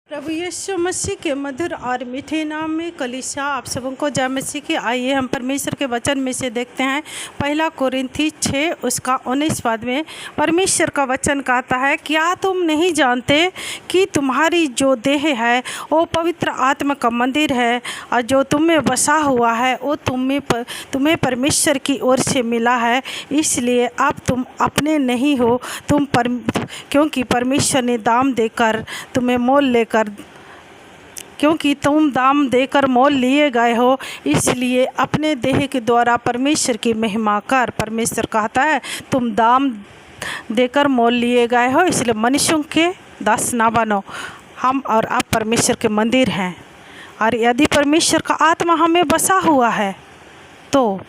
प्रभु यीशु मसीह के मधुर और मीठे नाम में कलीसिया आप सबों को जय मसीह की। आइए हम परमेश्वर के वचन में से देखते हैं। पहला कोरिन्थी 6 उसका 19 पद में परमेश्वर का वचन कहता है, क्या तुम नहीं जानते कि तुम्हारी जो देह है वो पवित्र आत्मा का मंदिर है और जो तुम में बसा हुआ है वो तुम्हें परमेश्वर की ओर से मिला है, इसलिए अब तुम अपने नहीं हो, क्योंकि परमेश्वर ने दाम देकर तुम्हें मोल लेकर क्योंकि तुम दाम देकर मोल लिए गए हो, इसलिए अपने देह के द्वारा परमेश्वर की महिमा कर। परमेश्वर कहता है तुम दाम देकर मोल लिए गए हो, इसलिए मनुष्यों के दास ना बनो। हम और आप परमेश्वर के मंदिर हैं, और यदि परमेश्वर का आत्मा हमें बसा हुआ है तो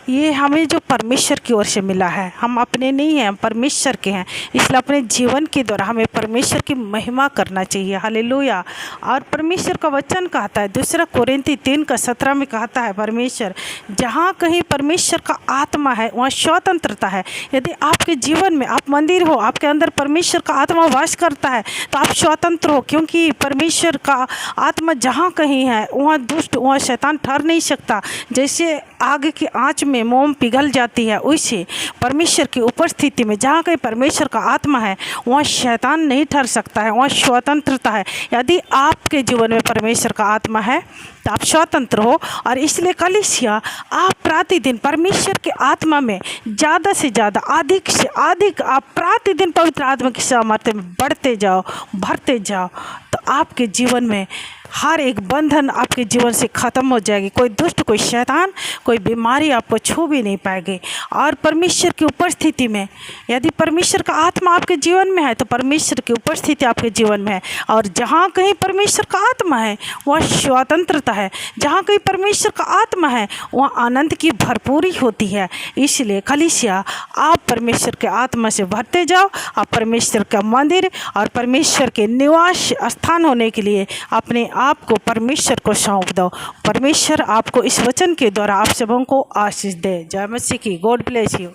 ये हमें जो परमेश्वर की ओर से मिला है, हम अपने नहीं हैं, हम परमेश्वर के हैं। इसलिए अपने जीवन के द्वारा हमें परमेश्वर की महिमा करना चाहिए। हालेलुया। और परमेश्वर का वचन कहता है, दूसरा कोरिन्थी 3:17 में कहता है, परमेश्वर जहाँ कहीं परमेश्वर का आत्मा है वहाँ स्वतंत्रता है। यदि आपके जीवन में आप मंदिर हो, आपके अंदर परमेश्वर का आत्मा वास करता है तो आप स्वतंत्र हो, क्योंकि परमेश्वर का आत्मा जहाँ कहीं है वहाँ दुष्ट, वहाँ शैतान ठहर नहीं सकता। जैसे आग की आँच में मोम पिघल जाती है, वैसे परमेश्वर की उपस्थिति में जहाँ कहीं परमेश्वर का आत्मा है वहाँ शैतान नहीं ठहर सकता है, वहाँ स्वतंत्रता है। यदि आपके जीवन में परमेश्वर का आत्मा है तो आप स्वतंत्र हो। और इसलिए कलीसिया आप प्रतिदिन परमेश्वर के आत्मा में ज़्यादा से ज़्यादा, अधिक से अधिक आप प्रतिदिन पवित्र आत्मा की सामर्थ्य में बढ़ते जाओ, भरते जाओ, तो आपके जीवन में हर एक बंधन आपके जीवन से ख़त्म हो जाएगी। कोई दुष्ट, कोई शैतान, कोई बीमारी आपको छू भी नहीं पाएगी। और परमेश्वर की उपस्थिति में, यदि परमेश्वर का आत्मा आपके जीवन में है तो परमेश्वर की उपस्थिति आपके जीवन में है। और जहाँ कहीं परमेश्वर का आत्मा है वहाँ स्वतंत्रता है, जहाँ कहीं परमेश्वर का आत्मा है वहाँ आनंद की भरपूरी होती है। इसलिए कलीसिया आप परमेश्वर के आत्मा से भरते जाओ, आप परमेश्वर का मंदिर और परमेश्वर के निवास स्थान होने के लिए अपने आपको परमेश्वर को सौंप दो। परमेश्वर आपको इस वचन के द्वारा आप सबों को आशीष दे। जय मसीह की। God bless you.